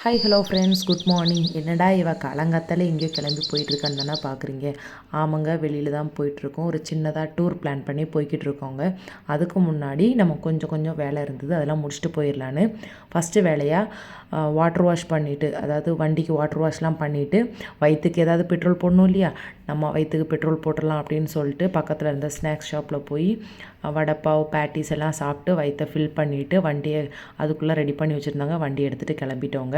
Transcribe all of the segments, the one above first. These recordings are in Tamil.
Hi hello friends, good morning. என்னடா இவ காலங்காத்தால எங்கேயோ கிளம்பி போயிட்டுருக்கான்னு தானே பார்க்குறீங்க. ஆமாங்க, வெளியில் தான் போயிட்டுருக்கோம். ஒரு சின்னதாக டூர் பிளான் பண்ணி போய்கிட்டு இருக்கோங்க. அதுக்கு முன்னாடி நம்ம கொஞ்சம் வேலை இருந்தது, அதெல்லாம் முடிச்சுட்டு போயிடலான்னு ஃபஸ்ட்டு வேலையாக வாட்டர் வாஷ் பண்ணிவிட்டு, அதாவது வண்டிக்கு வாட்டர் வாஷ்லாம் பண்ணிவிட்டு, வயிற்றுக்கு ஏதாவது பெட்ரோல் போடணும் இல்லையா, நம்ம வயிற்றுக்கு பெட்ரோல் போட்டுடலாம் அப்படின்னு சொல்லிட்டு பக்கத்தில் இருந்த ஸ்நாக்ஸ் ஷாப்பில் போய் வடைப்பாவ் பேட்டிஸ் எல்லாம் சாப்பிட்டு வயிற்றை ஃபில் பண்ணிவிட்டு வண்டியை அதுக்குள்ளே ரெடி பண்ணி வச்சுருந்தாங்க. வண்டி எடுத்துகிட்டு கிளம்பிட்டோங்க.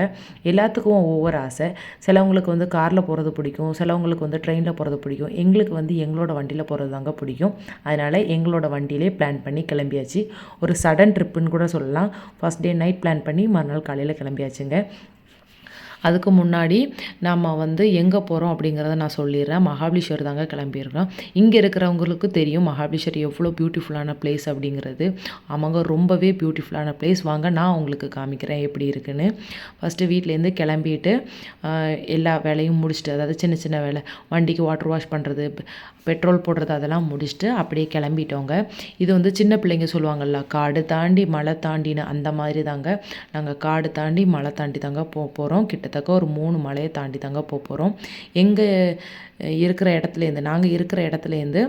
எல்லாத்துக்கும் ஒவ்வொரு ஆசை. சிலவங்களுக்கு வந்து காரில் போகிறது பிடிக்கும், சிலவங்களுக்கு வந்து ட்ரெயினில் போகிறது பிடிக்கும். எங்களுக்கு வந்து எங்களோட வண்டியில் போகிறது தாங்க பிடிக்கும். அதனால் எங்களோட வண்டியிலே பிளான் பண்ணி கிளம்பியாச்சு. ஒரு சடன் ட்ரிப்புன்னு கூட சொல்லலாம். ஃபஸ்ட் டே நைட் பிளான் பண்ணி மறுநாள் காலையில் கிளம்பியாச்சுங்க. அதுக்கு முன்னாடி நம்ம வந்து எங்கே போகிறோம் அப்படிங்கிறத நான் சொல்லிடுறேன். மகாபலேஸ்வர் தாங்க கிளம்பியிருக்கோம். இங்கே இருக்கிறவங்களுக்கு தெரியும் மகாபலேஸ்வர் எவ்வளோ பியூட்டிஃபுல்லான பிளேஸ் அப்படிங்கிறது. ஆமாங்க, ரொம்பவே பியூட்டிஃபுல்லான பிளேஸ். வாங்க நான் உங்களுக்கு காமிக்கிறேன் எப்படி இருக்குன்னு. ஃபஸ்ட்டு வீட்டிலேருந்து கிளம்பிட்டு எல்லா வேலையும் முடிச்சுட்டு, அதாவது சின்ன சின்ன வேலை, வண்டிக்கு வாட்டர் வாஷ் பண்ணுறது, பெட்ரோல் போடுறது, அதெல்லாம் முடிச்சுட்டு அப்படியே கிளம்பிட்டோங்க. இது வந்து சின்ன பிள்ளைங்க சொல்லுவாங்கள்ல, காடு தாண்டி மலை தாண்டின்னு, அந்த மாதிரி தாங்க. நாங்கள் காடு தாண்டி மலை தாண்டி தாங்க போகிறோம். கிட்டத்தட்ட ஒரு 3 மலையை தாண்டி தாங்க போகிறோம். எங்கள் இருக்கிற இடத்துலேருந்து, நாங்கள் இருக்கிற இடத்துலேருந்து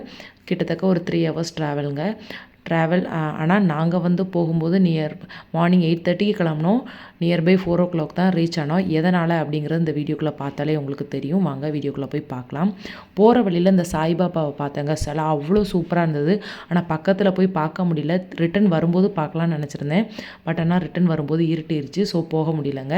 கிட்டத்தட்ட ஒரு 3 ஹவர்ஸ் ட்ராவல். ஆனால் நாங்கள் வந்து போகும்போது மார்னிங் 8:30க்கு கிளம்பினோம். நியர்பை 4 o'clock தான் ரீச் ஆனோம். எதனால் அப்படிங்கிறது இந்த வீடியோக்குள்ளே பார்த்தாலே உங்களுக்கு தெரியும். வாங்க வீடியோக்குள்ளே போய் பார்க்கலாம். போகிற வழியில் இந்த சாய்பாபாவை பார்த்தேங்க. சிலை அவ்வளோ சூப்பராக இருந்தது. ஆனால் பக்கத்தில் போய் பார்க்க முடியல. ரிட்டன் வரும்போது பார்க்கலான்னு நினச்சிருந்தேன். பட் ஆனால் ரிட்டன் வரும்போது இருட்டிருச்சு. ஸோ போக முடியலங்க.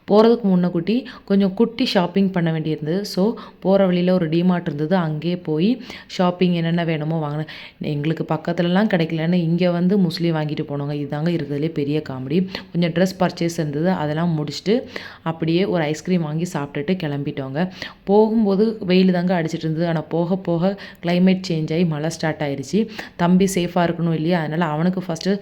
போகிறதுக்கு முன்னக்கூட்டி கொஞ்சம் குட்டி ஷாப்பிங் பண்ண வேண்டியிருந்தது. ஸோ போகிற வழியில் ஒரு டிமார்ட் இருந்தது. அங்கேயே போய் ஷாப்பிங் என்னென்ன வேணுமோ வாங்கினேன். எங்களுக்கு பக்கத்துலலாம் கிடைக்கலன்னு இங்கே வந்து முஸ்லீம் வாங்கிட்டு போனோங்க. இதுதாங்க இருக்கிறதுலே பெரிய காமெடி. கொஞ்சம் ட்ரெஸ் பர்ச்சேஸ் இருந்தது, அதெல்லாம் முடிச்சுட்டு அப்படியே ஒரு ஐஸ்கிரீம் வாங்கி சாப்பிட்டுட்டு கிளம்பிட்டோங்க. போகும்போது வெயில் தாங்க அடிச்சிட்டு இருந்தது. ஆனால் போக போக கிளைமேட் சேஞ்ச் ஆகி மழை ஸ்டார்ட் ஆயிடுச்சு. தம்பி சேஃபாக இருக்கணும் இல்லையா, அதனால் அவனுக்கு ஃபஸ்ட்டு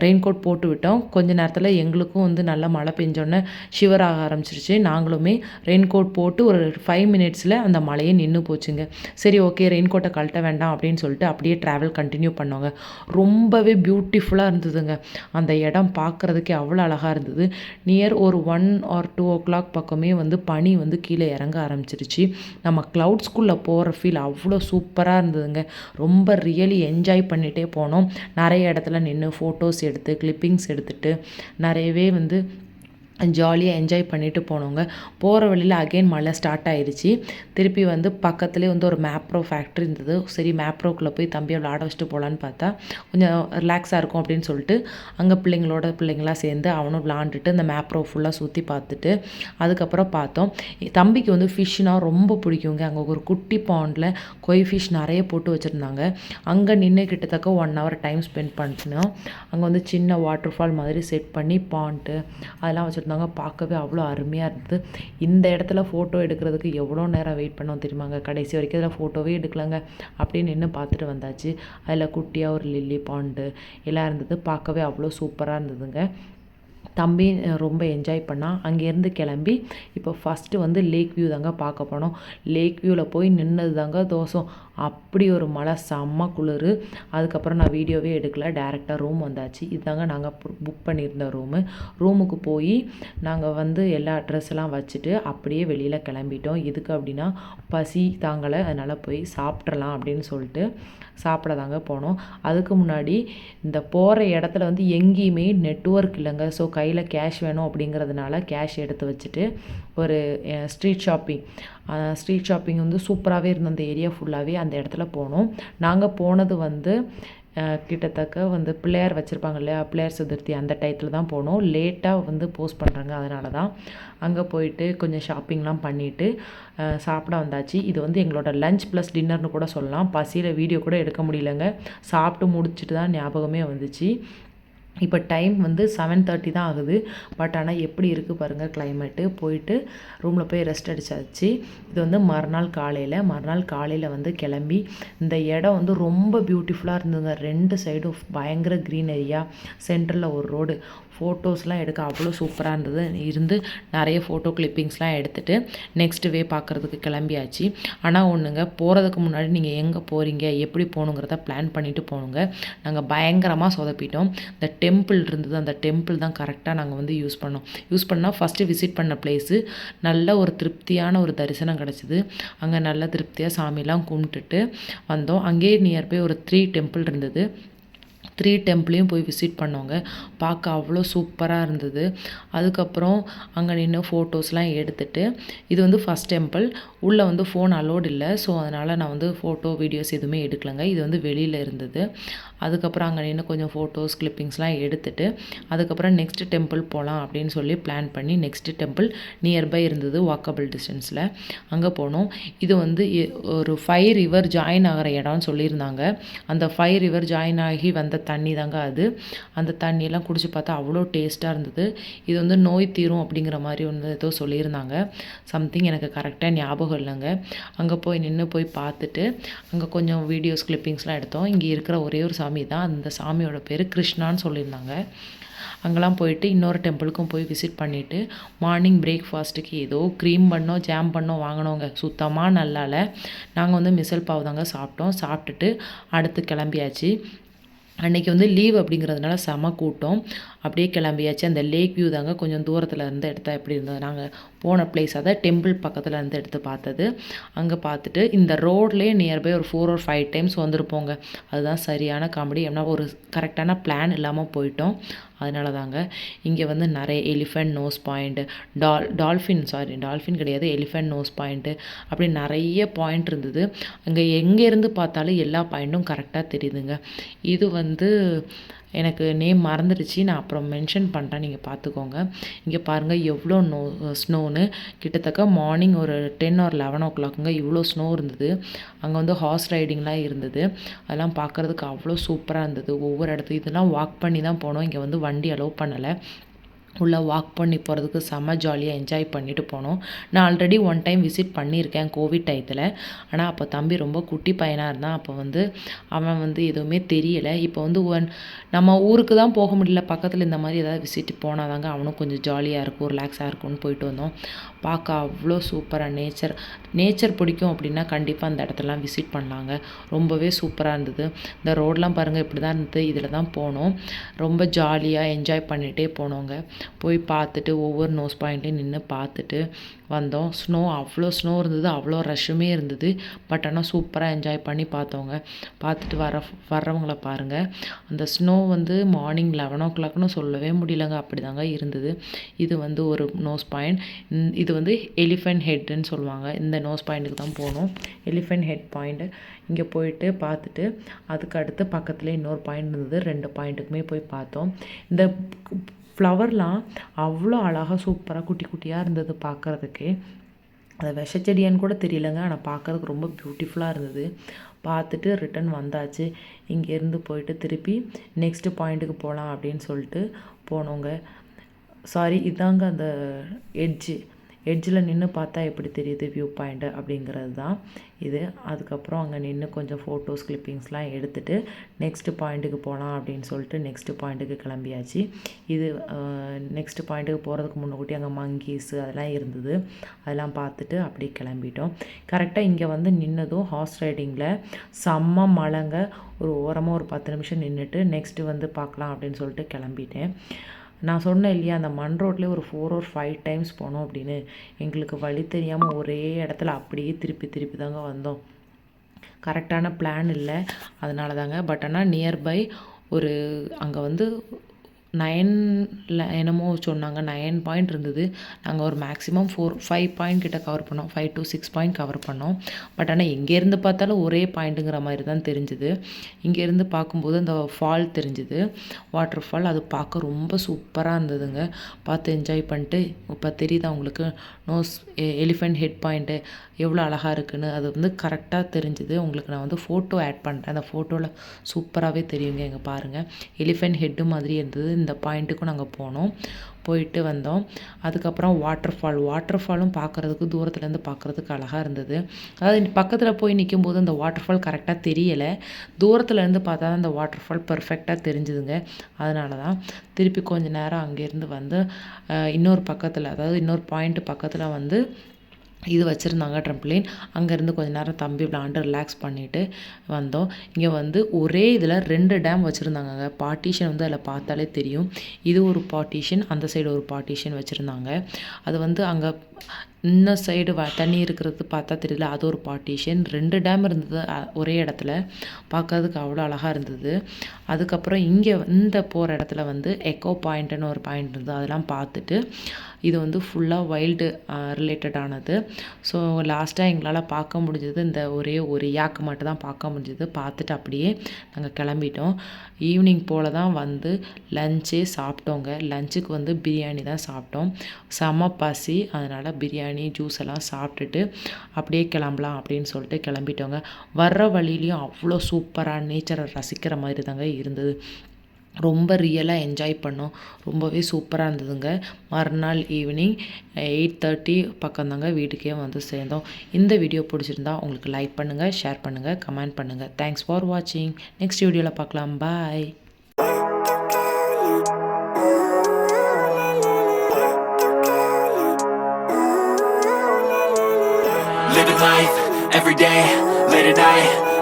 ரெயின் கோட் போட்டு விட்டோம். கொஞ்ச நேரத்தில் எங்களுக்கும் வந்து நல்லா மழை பெஞ்சோன்னே ஷிவர் ஆக ஆரம்பிச்சிருச்சு. நாங்களுமே ரெயின் கோட் போட்டு ஒரு 5 மினிட்ஸில் அந்த மழையே நின்று போச்சுங்க. சரி, ஓகே, ரெயின் கோட்டை கழட்ட வேண்டாம் அப்படின்னு சொல்லிட்டு அப்படியே ட்ராவல் கண்டினியூ பண்ணோங்க. ரொம்பவே பியூட்டிஃபுல்லாக இருந்ததுங்க. அந்த இடம் பார்க்குறதுக்கே அவ்வளோ அழகாக இருந்தது. நியர் ஒரு 1 or 2 o'clock பக்கமே வந்து பனி வந்து கீழே இறங்க ஆரம்பிச்சிருச்சு. நம்ம க்ளவுட்ஸ்குள்ளே போகிற ஃபீல் அவ்வளோ சூப்பராக இருந்ததுங்க. ரொம்ப ரியலி என்ஜாய் பண்ணிகிட்டே போனோம். நிறைய இடத்துல நின்று ஃபோட்டோஸ் எடுத்து கிளிப்பிங்ஸ் எடுத்துகிட்டு நிறையவே வந்து ஜாலியாக என்ஜாய் பண்ணிட்டு போனோங்க. போகிற வழியில் அகெயின் மழை ஸ்டார்ட் ஆயிடுச்சு. திருப்பி வந்து பக்கத்துலேயே வந்து ஒரு மேப்ரோ ஃபேக்ட்ரி இருந்தது. சரி, மேப்ரோக்குள்ளே போய் தம்பியை விளாட வச்சுட்டு போகலான்னு பார்த்தா கொஞ்சம் ரிலாக்ஸாக இருக்கும் அப்படின்னு சொல்லிட்டு அங்கே பிள்ளைங்களாம் சேர்ந்து அவனும் விளாண்டுட்டு அந்த மேப்ரோ ஃபுல்லாக சுற்றி பார்த்துட்டு அதுக்கப்புறம் பார்த்தோம். தம்பிக்கு வந்து ஃபிஷ்னால் ரொம்ப பிடிக்குங்க. அங்கே ஒரு குட்டி பாண்டில் கொய் ஃபிஷ் நிறைய போட்டு வச்சுருந்தாங்க. அங்கே நின்று கிட்டத்தட்ட 1 hour டைம் ஸ்பெண்ட் பண்ணினோம். அங்கே வந்து சின்ன வாட்டர் ஃபால் மாதிரி செட் பண்ணி பாண்ட்டு அதெல்லாம் வச்சு பார்க்கவே அவ்வளோ அருமையாக இருந்தது. இந்த இடத்துல ஃபோட்டோ எடுக்கிறதுக்கு எவ்வளோ நேரம் வெயிட் பண்ணோம் தெரியுமாங்க. கடைசி வரைக்கும் அதில் ஃபோட்டோவே எடுக்கலங்க. அப்படின்னு நின்று பார்த்துட்டு வந்தாச்சு. அதில் குட்டியாக ஒரு லில்லி பாண்டு எல்லாம் இருந்தது. பார்க்கவே அவ்வளோ சூப்பராக இருந்ததுங்க. தம்பி ரொம்ப என்ஜாய் பண்ணான். அங்கேருந்து கிளம்பி இப்போ ஃபஸ்ட்டு வந்து லேக் வியூ தாங்க பார்க்க போனோம். லேக் வியூவில் போய் நின்னது தாங்க தோசம். அப்படி ஒரு மழை, செம்ம குளிர். அதுக்கப்புறம் நான் வீடியோவே எடுக்கல, டேரெக்டாக ரூம் வந்தாச்சு. இதுதாங்க நாங்கள் புக் பண்ணியிருந்த ரூமுக்கு போய் நாங்கள் வந்து எல்லா ட்ரெஸ் எல்லாம் வச்சுட்டு அப்படியே வெளியில் கிளம்பிட்டோம். எதுக்கு அப்படின்னா பசி தாங்கலை, அதனால் போய் சாப்பிட்றலாம் அப்படின்னு சொல்லிட்டு சாப்பிட தாங்க போனோம். அதுக்கு முன்னாடி இந்த போகிற இடத்துல வந்து எங்கேயுமே நெட்வொர்க் இல்லைங்க. ஸோ கையில் கேஷ் வேணும் அப்படிங்கிறதுனால கேஷ் எடுத்து வச்சுட்டு ஒரு ஸ்ட்ரீட் ஷாப்பிங் வந்து சூப்பராகவே இருந்த அந்த ஏரியா ஃபுல்லாகவே அந்த இடத்துல போனோம். நாங்கள் போனது வந்து கிட்டத்தட்ட வந்து பிள்ளையார் வச்சுருப்பாங்க இல்லையா, பிள்ளையார் சதுர்த்தி அந்த டயத்தில் தான் போனோம். லேட்டாக வந்து போஸ்ட் பண்ணுறாங்க, அதனால தான் அங்கே போயிட்டு கொஞ்சம் ஷாப்பிங்லாம் பண்ணிவிட்டு சாப்பிட வந்தாச்சு. இது வந்து எங்களோட லஞ்ச் ப்ளஸ் டின்னர்னு கூட சொல்லலாம். பசியில் வீடியோ கூட எடுக்க முடியலங்க. சாப்பிட்டு முடிச்சுட்டு தான் ஞாபகமே வந்துச்சு. இப்போ டைம் வந்து 7:30 தான் ஆகுது. பட் ஆனால் எப்படி இருக்குது பாருங்கள் கிளைமேட்டு. போயிட்டு ரூமில் போய் ரெஸ்ட் அடிச்சாச்சு. இது வந்து மறுநாள் காலையில் வந்து கிளம்பி இந்த இடம் வந்து ரொம்ப பியூட்டிஃபுல்லாக இருந்ததுங்க. 2 சைடும் பயங்கர க்ரீனரியாக, சென்டரில் ஒரு ரோடு. ஃபோட்டோஸ்லாம் எடுக்க அவ்வளோ சூப்பராக இருந்து நிறைய ஃபோட்டோ கிளிப்பிங்ஸ்லாம் எடுத்துகிட்டு நெக்ஸ்ட் வே பார்க்குறதுக்கு கிளம்பியாச்சு. ஆனால் ஒன்றுங்க, போகிறதுக்கு முன்னாடி நீங்கள் எங்கே போகிறீங்க எப்படி போகணுங்கிறத பிளான் பண்ணிவிட்டு போகணுங்க. நாங்கள் பயங்கரமாக சொதப்பிட்டோம். இந்த டெம்பிள் இருந்தது. அந்த டெம்பிள் தான் கரெக்டாக நாங்கள் வந்து யூஸ் பண்ணால் ஃபஸ்ட்டு விசிட் பண்ண பிளேஸு. நல்ல ஒரு திருப்தியான ஒரு தரிசனம் கிடச்சிது. அங்கே நல்ல திருப்தியாக சாமிலாம் கும்பிட்டுட்டு வந்தோம். அங்கேயே நியர்பை ஒரு 3 டெம்பிள் இருந்தது. 3 டெம்பிளையும் போய் விசிட் பண்ணோங்க. பார்க்க அவ்வளோ சூப்பராக இருந்தது. அதுக்கப்புறம் அங்கே நின்று ஃபோட்டோஸ்லாம் எடுத்துட்டு, இது வந்து ஃபஸ்ட் டெம்பிள். உள்ளே வந்து ஃபோன் அலோடு இல்லை. ஸோ அதனால் நான் வந்து ஃபோட்டோ வீடியோஸ் எதுவுமே எடுக்கலைங்க. இது வந்து வெளியில் இருந்தது. அதுக்கப்புறம் அங்கே நின்று கொஞ்சம் ஃபோட்டோஸ் கிளிப்பிங்ஸ்லாம் எடுத்துட்டு, அதுக்கப்புறம் நெக்ஸ்ட் டெம்பிள் போகலாம் அப்படின்னு சொல்லி பிளான் பண்ணி நெக்ஸ்ட் டெம்பிள் நியர்பை இருந்தது வாக்கபிள் டிஸ்டன்ஸில். அங்கே போனோம். இது வந்து ஒரு 5 ரிவர் ஜாயின் ஆகிற இடம்னு சொல்லியிருந்தாங்க. அந்த 5 ரிவர் ஜாயின் ஆகி வந்த தண்ணி தாங்க அது. அந்த தண்ணியெல்லாம் குடிச்சு பார்த்தா அவ்வளோ டேஸ்ட்டாக இருந்தது. இது வந்து நோய் தீரும் அப்படிங்கிற மாதிரி ஒன்று ஏதோ சொல்லியிருந்தாங்க. சம்திங் எனக்கு கரெக்டாக ஞாபகம் இல்லைங்க. அங்கே போய் நின்று போய் பார்த்துட்டு அங்கே கொஞ்சம் வீடியோஸ் கிளிப்பிங்ஸ்லாம் எடுத்தோம். இங்கே இருக்கிற ஒரே ஒரு சாமி தான். அந்த சாமியோட பேர் கிருஷ்ணான்னு சொல்லியிருந்தாங்க. அங்கெல்லாம் போயிட்டு இன்னொரு டெம்பிளுக்கும் போய் விசிட் பண்ணிவிட்டு மார்னிங் பிரேக்ஃபாஸ்ட்டுக்கு ஏதோ க்ரீம் பண்ணோம் ஜாம் பண்ணோம் வாங்கினோங்க. சுத்தமாக நல்லால. நாங்கள் வந்து மிசல் பாவு தாங்க சாப்பிட்டோம். சாப்பிட்டுட்டு அடுத்து கிளம்பியாச்சு. அன்றைக்கி வந்து லீவ் அப்படிங்கிறதுனால செம கூட்டம். அப்படியே கிளம்பியாச்சு. அந்த லேக் வியூ தாங்க கொஞ்சம் தூரத்தில் இருந்து எடுத்தால் எப்படி இருந்தது. நாங்கள் போன பிளேஸ் அதான் டெம்பிள் பக்கத்தில் இருந்து எடுத்து பார்த்தது. அங்கே பார்த்துட்டு இந்த ரோட்லேயே நியர்பை ஒரு 4 or 5 டைம்ஸ் வந்திருப்போங்க. அதுதான் சரியான காமெடி. ஏன்னா ஒரு கரெக்டான பிளான் இல்லாமல் போயிட்டோம். அதனால தாங்க. இங்கே வந்து நிறைய எலிஃபெண்ட் நோஸ் பாயிண்ட்டு, டால்ஃபின் கிடையாது, எலிஃபெண்ட் நோஸ் பாயிண்ட்டு அப்படி நிறைய பாயிண்ட் இருந்தது. அங்கே எங்கேருந்து பார்த்தாலும் எல்லா பாயிண்ட்டும் கரெக்டாக தெரியுதுங்க. இது வந்து எனக்கு நேம் மறந்துடுச்சு. நான் அப்புறம் மென்ஷன் பண்ணுறேன், நீங்கள் பார்த்துக்கோங்க. இங்கே பாருங்கள் எவ்வளோ ஸ்னோன்னு. கிட்டத்தட்ட மார்னிங் ஒரு 10 or 11 o'clock இவ்வளோ ஸ்னோ இருந்தது. அங்கே வந்து ஹார்ஸ் ரைடிங்லாம் இருந்தது. அதெல்லாம் பார்க்குறதுக்கு அவ்வளோ சூப்பராக இருந்தது. ஒவ்வொரு இடத்துக்கு இதெல்லாம் வாக் பண்ணி தான் போனோம். இங்கே வந்து வண்டி அலோவ் பண்ணலை. உள்ளே வாக் பண்ணி போகிறதுக்கு செம்ம ஜாலியாக என்ஜாய் பண்ணிவிட்டு போனோம். நான் ஆல்ரெடி 1 டைம் விசிட் பண்ணியிருக்கேன் கோவிட் டயத்தில். ஆனால் அப்போ தம்பி ரொம்ப குட்டி பையனாக இருந்தான். அப்போ வந்து அவன் வந்து எதுவுமே தெரியலை. இப்போ வந்து நம்ம ஊருக்கு தான் போக முடியல. பக்கத்தில் இந்த மாதிரி ஏதாவது விசிட் போனால் தாங்க அவனும் கொஞ்சம் ஜாலியாக இருக்கும், ரிலாக்ஸாக இருக்கும்னு போயிட்டு வந்தோம். பார்க்க அவ்வளோ சூப்பராக நேச்சர் பிடிக்கும் அப்படின்னா கண்டிப்பாக அந்த இடத்தெல்லாம் விசிட் பண்ணலாங்க. ரொம்பவே சூப்பராக இருந்தது. இந்த ரோடெலாம் பாருங்கள் இப்படி தான் இருந்தது. இதில் தான் போனோம். ரொம்ப ஜாலியாக என்ஜாய் பண்ணிகிட்டே போனோங்க. போய் பார்த்துட்டு ஒவ்வொரு நோஸ் பாயிண்ட்டையும் நின்று பார்த்துட்டு வந்தோம். அவ்வளோ ஸ்னோ இருந்தது. அவ்வளோ ரஷ்ஷுமே இருந்தது. பட் ஆனால் சூப்பராக என்ஜாய் பண்ணி பார்த்தோங்க. பார்த்துட்டு வர்றவங்கள பாருங்கள். அந்த ஸ்னோ வந்து மார்னிங் 11 o'clockனு சொல்லவே முடியலங்க. அப்படி தாங்க இருந்தது. இது வந்து ஒரு நோஸ் பாயிண்ட். இது வந்து எலிஃபெண்ட் ஹெட்டுன்னு சொல்லுவாங்க. இந்த நோஸ் பாயிண்ட்டுக்கு தான் போகணும். Elephant head point. இங்கே போயிட்டு பார்த்துட்டு அதுக்கு அடுத்து பக்கத்தில் இன்னொரு பாயிண்ட் இருந்தது. 2 பாயிண்ட்டுக்குமே போய் பார்த்தோம். இந்த ஃப்ளவர்லாம் அவ்வளோ அழகாக சூப்பராக குட்டி குட்டியாக இருந்தது பார்க்குறதுக்கே. அது விஷச்செடியான்னு கூட தெரியலங்க. ஆனால் பார்க்குறதுக்கு ரொம்ப பியூட்டிஃபுல்லாக இருந்தது. பார்த்துட்டு ரிட்டன் வந்தாச்சு. இங்கேருந்து போயிட்டு திருப்பி நெக்ஸ்ட்டு பாயிண்ட்டுக்கு போகலாம் அப்படின்னு சொல்லிட்டு போனோங்க. இதாங்க அந்த எட்ஜில் நின்று பார்த்தா எப்படி தெரியுது வியூ பாயிண்ட்டு அப்படிங்கிறது தான் இது. அதுக்கப்புறம் அங்கே நின்று கொஞ்சம் ஃபோட்டோஸ் கிளிப்பிங்ஸ்லாம் எடுத்துகிட்டு நெக்ஸ்ட்டு பாயிண்ட்டுக்கு போகலாம் அப்படின்னு சொல்லிட்டு நெக்ஸ்ட்டு பாயிண்ட்டுக்கு கிளம்பியாச்சு. இது நெக்ஸ்ட்டு பாயிண்ட்டுக்கு போகிறதுக்கு முன்னாடி அங்கே மங்கீஸு அதெல்லாம் இருந்தது. அதெல்லாம் பார்த்துட்டு அப்படியே கிளம்பிட்டோம். கரெக்டாக இங்கே வந்து நின்னதும் ஹார்ஸ் ரைடிங்கில் செம்ம மழைங்க. ஒரு ஓரமாக ஒரு 10 நிமிஷம் நின்றுட்டு நெக்ஸ்ட்டு வந்து பார்க்கலாம் அப்படின்னு சொல்லிட்டு கிளம்பிட்டேன். நான் சொன்னேன் இல்லையா, அந்த மண் ரோட்லேயே ஒரு 4 or 5 டைம்ஸ் போனோம் அப்படின்னு. எங்களுக்கு வழி தெரியாமல் ஒரே இடத்துல அப்படியே திருப்பி தாங்க வந்தோம். கரெக்டான பிளான் இல்லை, அதனால தாங்க. பட் ஆனால் நியர்பை ஒரு அங்கே வந்து 9 என்னமோ சொன்னாங்க, 9 பாயிண்ட் இருந்தது. நாங்கள் ஒரு மேக்ஸிமம் 5 பாயிண்ட் கிட்ட கவர் பண்ணோம். 5 to 6 பாயிண்ட் கவர் பண்ணோம். பட் ஆனால் எங்கேருந்து பார்த்தாலும் ஒரே பாயிண்ட்டுங்கிற மாதிரி தான் தெரிஞ்சுது. இங்கேருந்து பார்க்கும்போது அந்த ஃபால் தெரிஞ்சுது, வாட்டர் ஃபால். அது பார்க்க ரொம்ப சூப்பராக இருந்ததுங்க. பார்த்து என்ஜாய் பண்ணிட்டு இப்போ தெரியுதா உங்களுக்கு எலிஃபெண்ட் ஹெட் பாயிண்ட்டு எவ்வளோ அழகாக இருக்குன்னு. அது வந்து கரெக்டாக தெரிஞ்சுது. உங்களுக்கு நான் வந்து ஃபோட்டோ ஆட் பண்ணுறேன். அந்த ஃபோட்டோவில் சூப்பராகவே தெரியுங்க. இங்கே பாருங்கள், எலிஃபெண்ட் ஹெட்டு மாதிரி இருந்தது. இந்த பாயிண்ட்டுக்கும் நாங்கள் போயிட்டு வந்தோம். அதுக்கப்புறம் வாட்டர் ஃபாலும் பார்க்குறதுக்கு தூரத்துலேருந்து பார்க்குறதுக்கு அழகாக இருந்தது. அதாவது பக்கத்தில் போய் நிற்கும்போது அந்த வாட்டர் ஃபால் கரெக்டாக தெரியலை. தூரத்துலேருந்து பார்த்தா தான் அந்த வாட்டர் ஃபால் பர்ஃபெக்டாக தெரிஞ்சுதுங்க. அதனால தான் திருப்பி கொஞ்சம் நேரம் அங்கேருந்து வந்து இன்னொரு பாயிண்ட்டு பக்கத்தில் வந்து இது வச்சுருந்தாங்க ட்ரம்ப்ளின். அங்கேருந்து கொஞ்ச நேரம் தம்பி விளாண்டு ரிலாக்ஸ் பண்ணிவிட்டு வந்தோம். இங்கே வந்து ஒரே இதில் 2 டேம் வச்சுருந்தாங்கங்க. பார்ட்டிஷன் வந்து அதில் பார்த்தாலே தெரியும். இது ஒரு பார்ட்டிஷன், அந்த சைடு ஒரு பார்ட்டிஷன் வச்சுருந்தாங்க. அது வந்து அங்கே இந்த சைடு தண்ணி இருக்கிறது பார்த்தா தெரியல, அது ஒரு பார்ட்டிஷன். 2 டேம் இருந்தது ஒரே இடத்துல. பார்க்கறதுக்கு அவ்வளோ அழகாக இருந்தது. அதுக்கப்புறம் இங்கே இந்த போகிற இடத்துல வந்து எக்கோ பாயிண்ட்டுன்னு ஒரு பாயிண்ட் இருந்தது. அதெல்லாம் பார்த்துட்டு இது வந்து ஃபுல்லாக வைல்டு ரிலேட்டடானது. ஸோ லாஸ்ட்டாக எங்களால் பார்க்க முடிஞ்சது இந்த ஒரே ஒரு யாக்கு மட்டும் தான் பார்க்க முடிஞ்சது. பார்த்துட்டு அப்படியே நாங்கள் கிளம்பிட்டோம். ஈவினிங் போல் தான் வந்து லஞ்சே சாப்பிட்டோங்க. லஞ்சுக்கு வந்து பிரியாணி தான் சாப்பிட்டோம். செம பசி, அதனால் பிரியாணி ஜூஸ் எல்லாம் சாப்பிட்டுட்டு அப்படியே கிளம்பலாம் அப்படின்னு சொல்லிட்டு கிளம்பிட்டோங்க. வர்ற வழியிலையும் அவ்வளோ சூப்பராக நேச்சரை ரசிக்கிற மாதிரி தாங்க இருந்தது. ரொம்ப ரியலாக என்ஜாய் பண்ணோம். ரொம்பவே சூப்பராக இருந்ததுங்க. மறுநாள் ஈவினிங் 8:30 பக்கம் தாங்க வீட்டுக்கே வந்து சேர்ந்தோம். இந்த வீடியோ பிடிச்சிருந்தா உங்களுக்கு லைக் பண்ணுங்கள், ஷேர் பண்ணுங்கள், கமெண்ட் பண்ணுங்கள். தேங்க்ஸ் ஃபார் வாட்சிங். நெக்ஸ்ட் வீடியோவில் பார்க்கலாம். பாய். Living life, every day, late at night